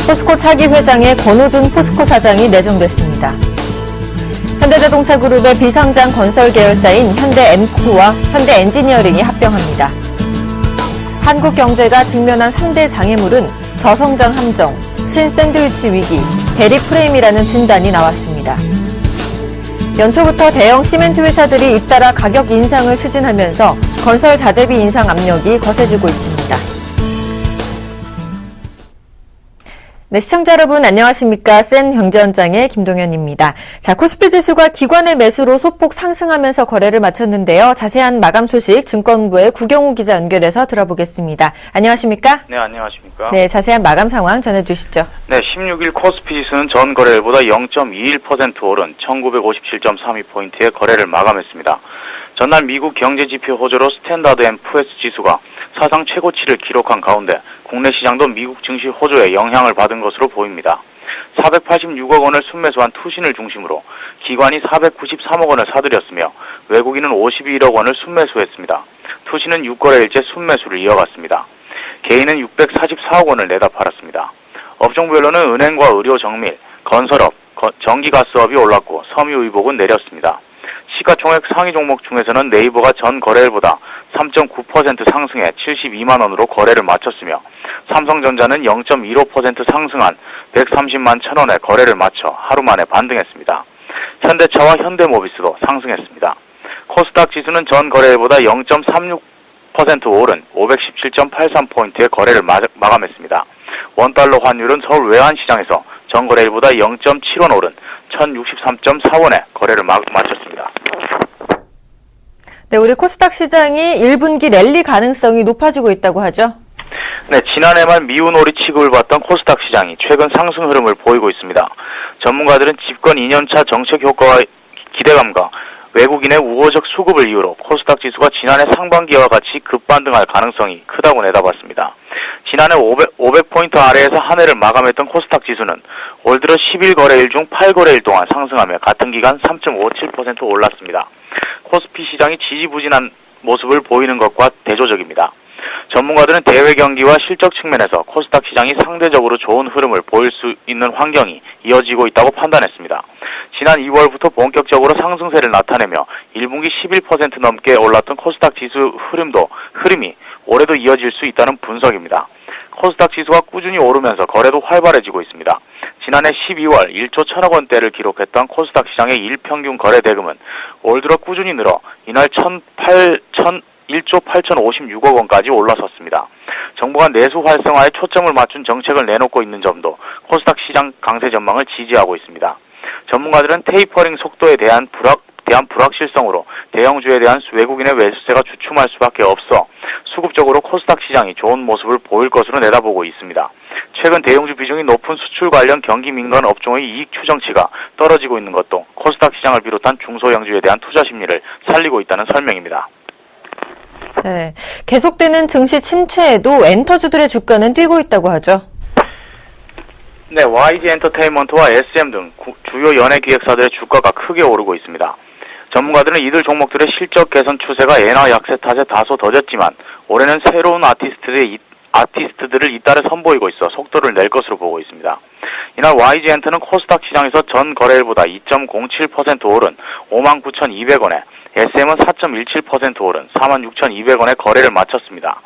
포스코 차기 회장에 권우준 포스코 사장이 내정됐습니다. 현대자동차 그룹의 비상장 건설 계열사인 현대엠코와 현대엔지니어링이 합병합니다. 한국 경제가 직면한 3대 장애물은 저성장 함정, 신샌드위치 위기, 대리 프레임이라는 진단이 나왔습니다. 연초부터 대형 시멘트 회사들이 잇따라 가격 인상을 추진하면서 건설 자재비 인상 압력이 거세지고 있습니다. 네, 시청자 여러분 안녕하십니까? 센 경제원장의 김동현입니다. 자, 코스피 지수가 기관의 매수로 소폭 상승하면서 거래를 마쳤는데요. 자세한 마감 소식 증권부의 구경우 기자 연결해서 들어보겠습니다. 안녕하십니까? 네, 안녕하십니까? 네, 자세한 마감 상황 전해주시죠. 네, 16일 코스피 지수는 전 거래일보다 0.21% 오른 1957.32포인트의 거래를 마감했습니다. 전날 미국 경제지표 호조로 스탠다드 앤 푸어스 지수가 사상 최고치를 기록한 가운데 국내 시장도 미국 증시 호조에 영향을 받은 것으로 보입니다. 486억 원을 순매수한 투신을 중심으로 기관이 493억 원을 사들였으며 외국인은 51억 원을 순매수했습니다. 투신은 6거래일째 순매수를 이어갔습니다. 개인은 644억 원을 내다 팔았습니다. 업종별로는 은행과 의료 정밀, 건설업, 전기가스업이 올랐고 섬유의복은 내렸습니다. 시가총액 상위 종목 중에서는 네이버가 전 거래일보다 3.9% 상승해 72만 원으로 거래를 마쳤으며 삼성전자는 0.15% 상승한 130만 1,000원에 거래를 마쳐 하루 만에 반등했습니다. 현대차와 현대모비스도 상승했습니다. 코스닥 지수는 전 거래일보다 0.36% 오른 517.83포인트의 거래를 마감했습니다. 원달러 환율은 서울 외환시장에서 전 거래일보다 0.7원 오른 1,063.4원에 거래를 마쳤습니다. 네, 우리 코스닥 시장이 1분기 랠리 가능성이 높아지고 있다고 하죠? 네, 지난해 말 미운오리 취급을 받던 코스닥 시장이 최근 상승 흐름을 보이고 있습니다. 전문가들은 집권 2년차 정책 효과와 기대감과 외국인의 우호적 수급을 이유로 코스닥 지수가 지난해 상반기와 같이 급반등할 가능성이 크다고 내다봤습니다. 지난해 500포인트 아래에서 한 해를 마감했던 코스닥 지수는 올 들어 11거래일 중 8거래일 동안 상승하며 같은 기간 3.57% 올랐습니다. 코스피 시장이 지지부진한 모습을 보이는 것과 대조적입니다. 전문가들은 대외 경기와 실적 측면에서 코스닥 시장이 상대적으로 좋은 흐름을 보일 수 있는 환경이 이어지고 있다고 판단했습니다. 지난 2월부터 본격적으로 상승세를 나타내며 1분기 11% 넘게 올랐던 코스닥 지수 흐름이 올해도 이어질 수 있다는 분석입니다. 코스닥 지수가 꾸준히 오르면서 거래도 활발해지고 있습니다. 지난해 12월 1조 1,000억 원대를 기록했던 코스닥 시장의 일평균 거래 대금은 올 들어 꾸준히 늘어 이날 1조 8,056억 원까지 올라섰습니다. 정부가 내수 활성화에 초점을 맞춘 정책을 내놓고 있는 점도 코스닥 시장 강세 전망을 지지하고 있습니다. 전문가들은 테이퍼링 속도에 대한 불확실성으로 대형주에 대한 외국인의 매수세가 주춤할 수밖에 없어 수급적으로 코스닥 시장이 좋은 모습을 보일 것으로 내다보고 있습니다. 최근 대형주 비중이 높은 수출 관련 경기 민간 업종의 이익 추정치가 떨어지고 있는 것도 코스닥 시장을 비롯한 중소형주에 대한 투자 심리를 살리고 있다는 설명입니다. 네, 계속되는 증시 침체에도 엔터주들의 주가는 뛰고 있다고 하죠. 네, YG 엔터테인먼트와 SM 등 주요 연예 기획사들의 주가가 크게 오르고 있습니다. 전문가들은 이들 종목들의 실적 개선 추세가 엔화 약세 탓에 다소 더뎠지만 올해는 새로운 아티스트들을 잇따라 선보이고 있어 속도를 낼 것으로 보고 있습니다. 이날 YG 엔터는 코스닥 시장에서 전 거래일보다 2.07% 오른 59,200원에 SM은 4.17% 오른 46,200원에 거래를 마쳤습니다.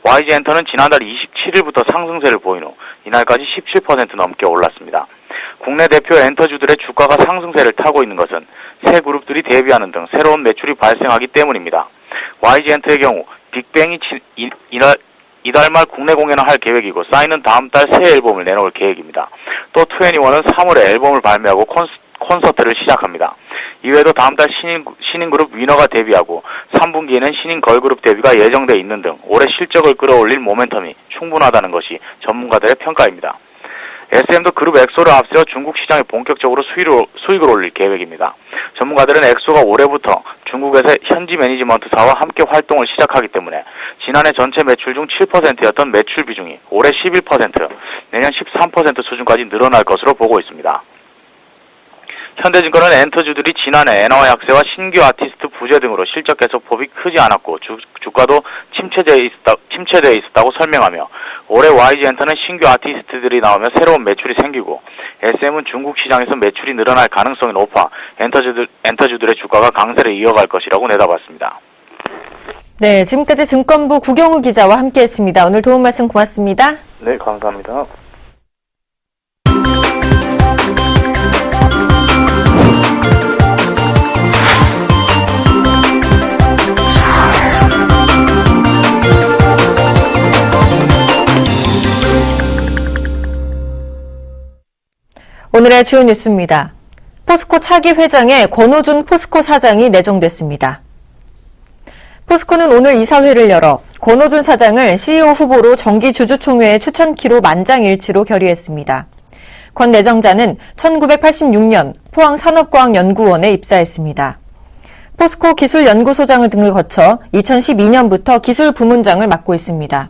YG 엔터는 지난달 27일부터 상승세를 보인 후 이날까지 17% 넘게 올랐습니다. 국내 대표 엔터주들의 주가가 상승세를 타고 있는 것은 새 그룹들이 데뷔하는 등 새로운 매출이 발생하기 때문입니다. YG 엔터의 경우 빅뱅이 이달 말 국내 공연을 할 계획이고 싸이는 다음 달 새 앨범을 내놓을 계획입니다. 또 2NE1은 3월에 앨범을 발매하고 콘서트를 시작합니다. 이외에도 다음 달 신인 그룹 위너가 데뷔하고 3분기에는 신인 걸그룹 데뷔가 예정돼 있는 등 올해 실적을 끌어올릴 모멘텀이 충분하다는 것이 전문가들의 평가입니다. SM도 그룹 엑소를 앞세워 중국 시장에 본격적으로 수익을 올릴 계획입니다. 전문가들은 엑소가 올해부터 중국에서 현지 매니지먼트사와 함께 활동을 시작하기 때문에 지난해 전체 매출 중 7%였던 매출 비중이 올해 11%, 내년 13% 수준까지 늘어날 것으로 보고 있습니다. 현대증권은 엔터주들이 지난해 엔화화 약세와 신규 아티스트 부재 등으로 실적 개선폭이 크지 않았고 주가도 침체되어 있었다고 설명하며 올해 YG엔터는 신규 아티스트들이 나오며 새로운 매출이 생기고 SM은 중국 시장에서 매출이 늘어날 가능성이 높아 엔터주들의 주가가 강세를 이어갈 것이라고 내다봤습니다. 네, 지금까지 증권부 구경우 기자와 함께했습니다. 오늘 도움 말씀 고맙습니다. 네, 감사합니다. 오늘의 주요 뉴스입니다. 포스코 차기 회장에 권오준 포스코 사장이 내정됐습니다. 포스코는 오늘 이사회를 열어 권오준 사장을 CEO 후보로 정기주주총회의 추천키로 만장일치로 결의했습니다. 권 내정자는 1986년 포항산업과학연구원에 입사했습니다. 포스코 기술연구소장을 등을 거쳐 2012년부터 기술부문장을 맡고 있습니다.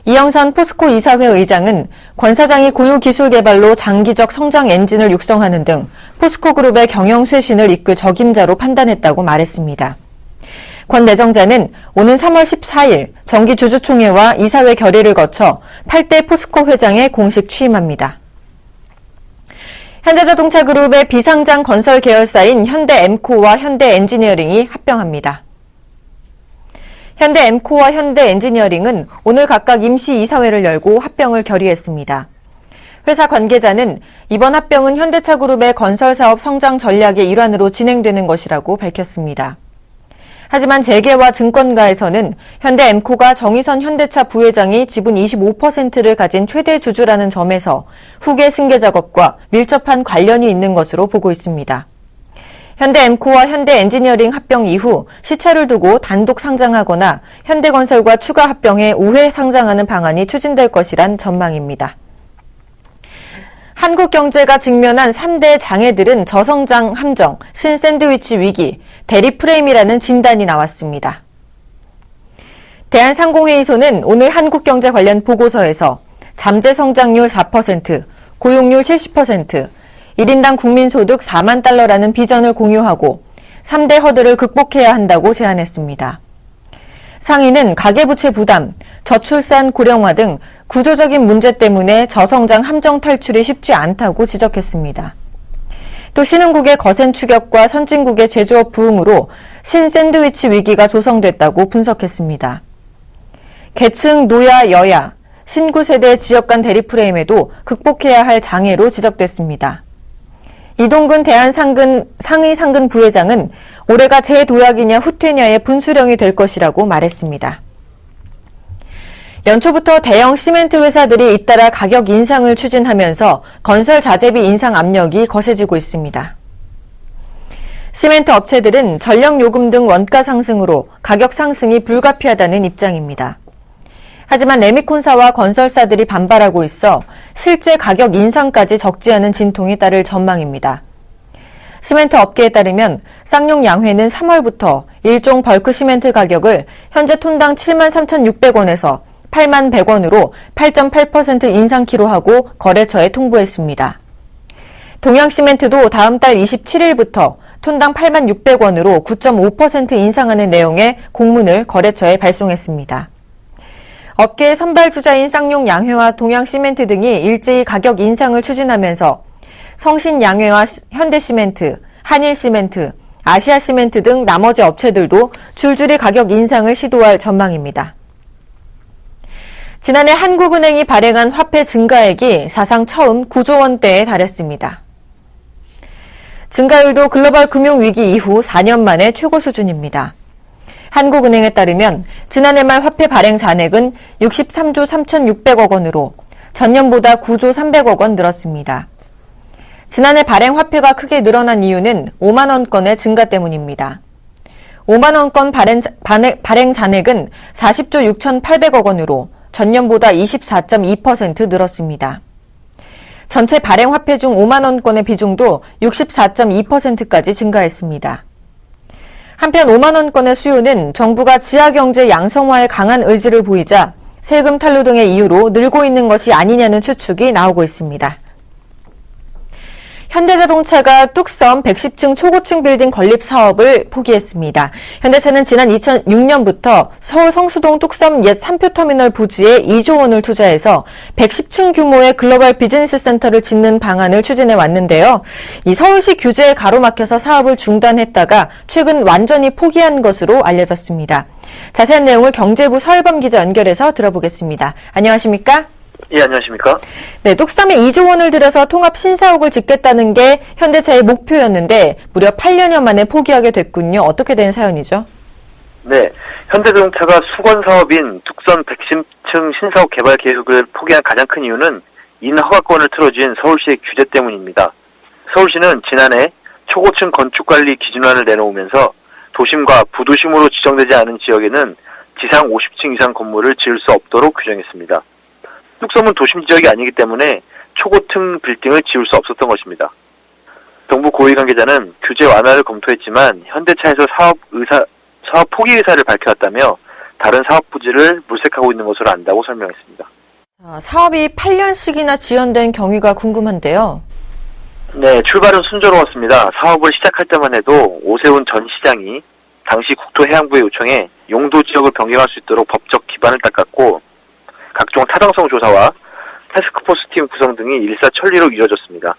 이영선 포스코 이사회 의장은 권 사장이 고유 기술 개발로 장기적 성장 엔진을 육성하는 등 포스코 그룹의 경영 쇄신을 이끌 적임자로 판단했다고 말했습니다. 권 내정자는 오는 3월 14일 정기주주총회와 이사회 결의를 거쳐 8대 포스코 회장에 공식 취임합니다. 현대자동차 그룹의 비상장 건설 계열사인 현대엠코와 현대엔지니어링이 합병합니다. 현대엠코와 현대엔지니어링은 오늘 각각 임시 이사회를 열고 합병을 결의했습니다. 회사 관계자는 이번 합병은 현대차 그룹의 건설사업 성장 전략의 일환으로 진행되는 것이라고 밝혔습니다. 하지만 재계와 증권가에서는 현대엠코가 정의선 현대차 부회장이 지분 25%를 가진 최대 주주라는 점에서 후계 승계 작업과 밀접한 관련이 있는 것으로 보고 있습니다. 현대엠코와 현대엔지니어링 합병 이후 시차를 두고 단독 상장하거나 현대건설과 추가 합병해 우회 상장하는 방안이 추진될 것이란 전망입니다. 한국 경제가 직면한 3대 장애들은 저성장 함정, 신샌드위치 위기, 대리 프레임이라는 진단이 나왔습니다. 대한상공회의소는 오늘 한국경제 관련 보고서에서 잠재 성장률 4%, 고용률 70%, 1인당 국민소득 4만 달러라는 비전을 공유하고 3대 허들을 극복해야 한다고 제안했습니다. 상의는 가계부채 부담, 저출산 고령화 등 구조적인 문제 때문에 저성장 함정 탈출이 쉽지 않다고 지적했습니다. 또 신흥국의 거센 추격과 선진국의 제조업 부흥으로 신샌드위치 위기가 조성됐다고 분석했습니다. 계층, 노야, 여야, 신구세대 지역 간 대립 프레임에도 극복해야 할 장애로 지적됐습니다. 이동근 상의 상근 부회장은 올해가 재도약이냐 후퇴냐의 분수령이 될 것이라고 말했습니다. 연초부터 대형 시멘트 회사들이 잇따라 가격 인상을 추진하면서 건설 자재비 인상 압력이 거세지고 있습니다. 시멘트 업체들은 전력요금 등 원가 상승으로 가격 상승이 불가피하다는 입장입니다. 하지만 레미콘사와 건설사들이 반발하고 있어 실제 가격 인상까지 적지 않은 진통이 따를 전망입니다. 시멘트 업계에 따르면 쌍용 양회는 3월부터 일종 벌크 시멘트 가격을 현재 톤당 73,600원에서 81,100원으로 8.8% 인상키로 하고 거래처에 통보했습니다. 동양시멘트도 다음 달 27일부터 톤당 86,600원으로 9.5% 인상하는 내용의 공문을 거래처에 발송했습니다. 업계의 선발주자인 쌍용 양회와 동양시멘트 등이 일제히 가격 인상을 추진하면서 성신양회와 현대시멘트, 한일시멘트, 아시아시멘트 등 나머지 업체들도 줄줄이 가격 인상을 시도할 전망입니다. 지난해 한국은행이 발행한 화폐 증가액이 사상 처음 9조 원대에 달했습니다. 증가율도 글로벌 금융위기 이후 4년 만에 최고 수준입니다. 한국은행에 따르면 지난해 말 화폐 발행 잔액은 63조 3,600억 원으로 전년보다 9조 300억 원 늘었습니다. 지난해 발행 화폐가 크게 늘어난 이유는 5만 원권의 증가 때문입니다. 5만 원권 발행 잔액은 40조 6,800억 원으로 전년보다 24.2% 늘었습니다. 전체 발행 화폐 중 5만 원권의 비중도 64.2%까지 증가했습니다. 한편 5만 원권의 수요는 정부가 지하경제 양성화에 강한 의지를 보이자 세금 탈루 등의 이유로 늘고 있는 것이 아니냐는 추측이 나오고 있습니다. 현대자동차가 뚝섬 110층 초고층 빌딩 건립 사업을 포기했습니다. 현대차는 지난 2006년부터 서울 성수동 뚝섬 옛 3표 터미널 부지에 2조 원을 투자해서 110층 규모의 글로벌 비즈니스 센터를 짓는 방안을 추진해 왔는데요. 이 서울시 규제에 가로막혀서 사업을 중단했다가 최근 완전히 포기한 것으로 알려졌습니다. 자세한 내용을 경제부 서일범 기자 연결해서 들어보겠습니다. 안녕하십니까? 예, 안녕하십니까? 네, 뚝섬에 2조 원을 들여서 통합 신사옥을 짓겠다는 게 현대차의 목표였는데 무려 8년여 만에 포기하게 됐군요. 어떻게 된 사연이죠? 네, 현대자동차가 수건 사업인 뚝섬 110층 신사옥 개발 계획을 포기한 가장 큰 이유는 인허가권을 틀어준 서울시의 규제 때문입니다. 서울시는 지난해 초고층 건축관리 기준안을 내놓으면서 도심과 부도심으로 지정되지 않은 지역에는 지상 50층 이상 건물을 지을 수 없도록 규정했습니다. 뚝섬은 도심 지역이 아니기 때문에 초고층 빌딩을 지을 수 없었던 것입니다. 정부 고위 관계자는 규제 완화를 검토했지만 현대차에서 사업 포기 의사를 밝혀왔다며 다른 사업 부지를 물색하고 있는 것으로 안다고 설명했습니다. 사업이 8년씩이나 지연된 경위가 궁금한데요. 네, 출발은 순조로웠습니다. 사업을 시작할 때만 해도 오세훈 전 시장이 당시 국토해양부의 요청에 용도 지역을 변경할 수 있도록 법적 기반을 닦았고 각종 타당성 조사와 태스크포스팀 구성 등이 일사천리로 이뤄졌습니다.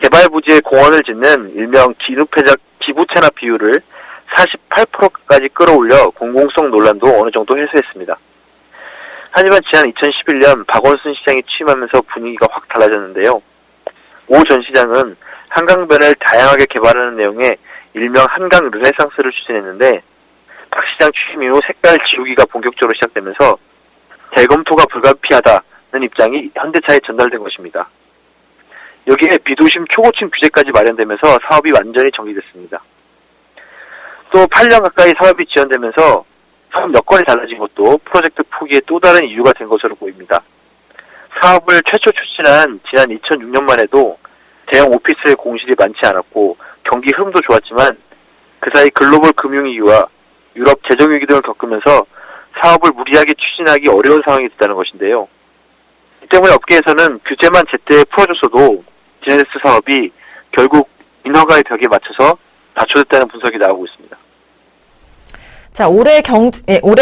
개발 부지에 공원을 짓는 일명 기부 체납 비율을 48%까지 끌어올려 공공성 논란도 어느 정도 해소했습니다. 하지만 지난 2011년 박원순 시장이 취임하면서 분위기가 확 달라졌는데요. 오 전 시장은 한강변을 다양하게 개발하는 내용의 일명 한강 르네상스를 추진했는데 박 시장 취임 이후 색깔 지우기가 본격적으로 시작되면서 재검토가 불가피하다는 입장이 현대차에 전달된 것입니다. 여기에 비도심 초고층 규제까지 마련되면서 사업이 완전히 정리됐습니다. 또 8년 가까이 사업이 지연되면서 사업 여건이 달라진 것도 프로젝트 포기의 또 다른 이유가 된 것으로 보입니다. 사업을 최초 추진한 지난 2006년만 해도 대형 오피스의 공실이 많지 않았고 경기 흐름도 좋았지만 그 사이 글로벌 금융위기와 유럽 재정위기 등을 겪으면서 사업을 무리하게 추진하기 어려운 상황이 됐다는 것인데요. 이 때문에 업계에서는 규제만 제때 풀어줬어도 지네스 사업이 결국 인허가의 벽에 맞춰서 낮춰졌다는 분석이 나오고 있습니다. 자, 올해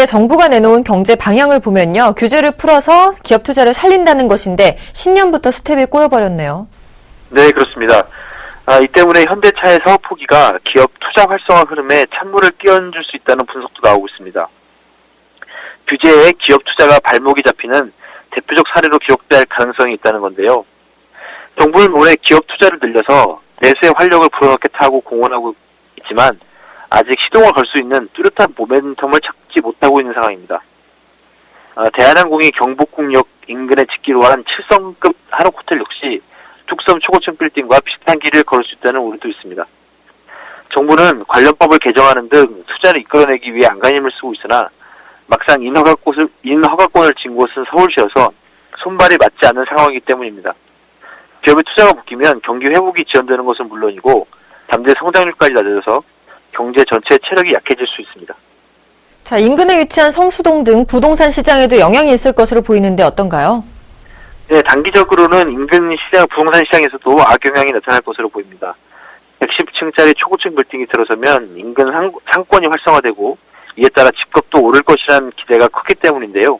정부가 내놓은 경제 방향을 보면요. 규제를 풀어서 기업 투자를 살린다는 것인데 신년부터 스텝이 꼬여버렸네요. 네, 그렇습니다. 이 때문에 현대차의 사업 포기가 기업 투자 활성화 흐름에 찬물을 끼얹을 수 있다는 분석도 나오고 있습니다. 규제에 기업 투자가 발목이 잡히는 대표적 사례로 기억될 가능성이 있다는 건데요. 정부는 올해 기업 투자를 늘려서 내수의 활력을 불어넣게 하고 공언하고 있지만 아직 시동을 걸 수 있는 뚜렷한 모멘텀을 찾지 못하고 있는 상황입니다. 대한항공이 경복궁역 인근에 짓기로 한 7성급 한옥 호텔 역시 뚝섬 초고층 빌딩과 비슷한 길을 걸을 수 있다는 우려도 있습니다. 정부는 관련법을 개정하는 등 투자를 이끌어내기 위해 안간힘을 쓰고 있으나 막상 인허가권을 진 곳은 서울시여서 손발이 맞지 않는 상황이기 때문입니다. 기업의 투자가 묶이면 경기 회복이 지연되는 것은 물론이고 잠재 성장률까지 낮아져서 경제 전체의 체력이 약해질 수 있습니다. 자, 인근에 위치한 성수동 등 부동산 시장에도 영향이 있을 것으로 보이는데 어떤가요? 네, 단기적으로는 인근 시장, 부동산 시장에서도 악영향이 나타날 것으로 보입니다. 110층짜리 초고층 빌딩이 들어서면 인근 상권이 활성화되고 이에 따라 집값도 오를 것이라는 기대가 컸기 때문인데요.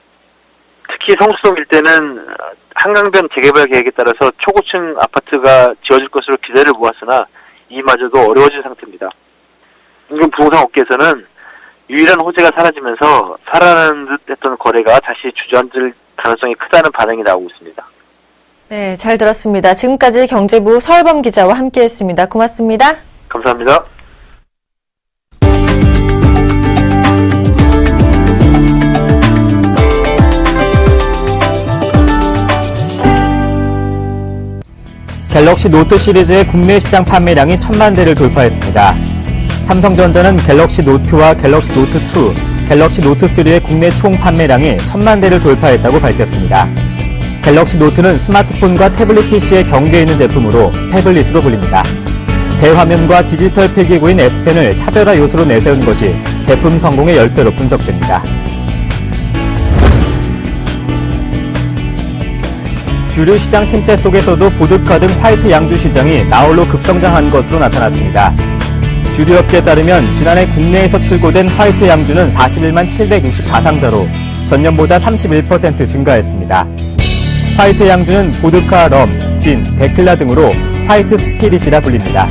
특히 성수동 일대는 한강변 재개발 계획에 따라서 초고층 아파트가 지어질 것으로 기대를 모았으나 이마저도 어려워진 상태입니다. 인근 부동산 업계에서는 유일한 호재가 사라지면서 살아나는 듯 했던 거래가 다시 주저앉을 가능성이 크다는 반응이 나오고 있습니다. 네, 잘 들었습니다. 지금까지 경제부 서일범 기자와 함께했습니다. 고맙습니다. 감사합니다. 갤럭시 노트 시리즈의 국내 시장 판매량이 1000만 대를 돌파했습니다. 삼성전자는 갤럭시 노트와 갤럭시 노트 2, 갤럭시 노트 3의 국내 총 판매량이 1000만 대를 돌파했다고 밝혔습니다. 갤럭시 노트는 스마트폰과 태블릿 PC에 경계에 있는 제품으로 태블릿으로 불립니다. 대화면과 디지털 필기구인 S펜을 차별화 요소로 내세운 것이 제품 성공의 열쇠로 분석됩니다. 주류 시장 침체 속에서도 보드카 등 화이트 양주 시장이 나홀로 급성장한 것으로 나타났습니다. 주류업계에 따르면 지난해 국내에서 출고된 화이트 양주는 41만 764상자로 전년보다 31% 증가했습니다. 화이트 양주는 보드카, 럼, 진, 데킬라 등으로 화이트 스피릿이라 불립니다.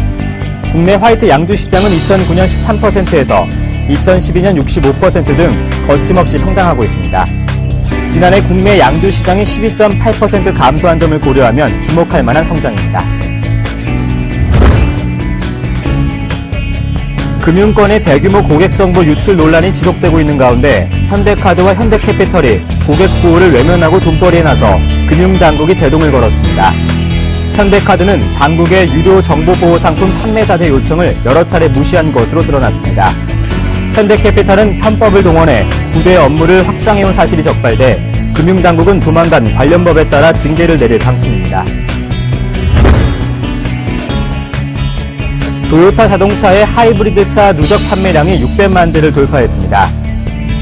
국내 화이트 양주 시장은 2009년 13%에서 2012년 65% 등 거침없이 성장하고 있습니다. 지난해 국내 양주 시장이 12.8% 감소한 점을 고려하면 주목할 만한 성장입니다. 금융권의 대규모 고객 정보 유출 논란이 지속되고 있는 가운데 현대카드와 현대캐피털이 고객 보호를 외면하고 돈벌이에 나서 금융당국이 제동을 걸었습니다. 현대카드는 당국의 유료 정보보호 상품 판매 자제 요청을 여러 차례 무시한 것으로 드러났습니다. 현대캐피탈은 편법을 동원해 부대 업무를 확장해온 사실이 적발돼 금융당국은 조만간 관련 법에 따라 징계를 내릴 방침입니다. 도요타 자동차의 하이브리드차 누적 판매량이 600만 대를 돌파했습니다.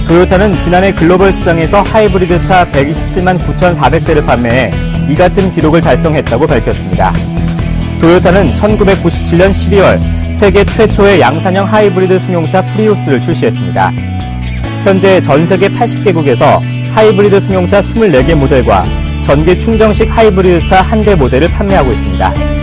도요타는 지난해 글로벌 시장에서 하이브리드차 127만 9,400대를 판매해 이 같은 기록을 달성했다고 밝혔습니다. 도요타는 1997년 12월 세계 최초의 양산형 하이브리드 승용차 프리우스를 출시했습니다. 현재 전 세계 80개국에서 하이브리드 승용차 24개 모델과 전기 충전식 하이브리드차 1대 모델을 판매하고 있습니다.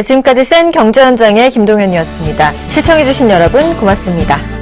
지금까지 센 경제 현장의 김동현이었습니다. 시청해주신 여러분 고맙습니다.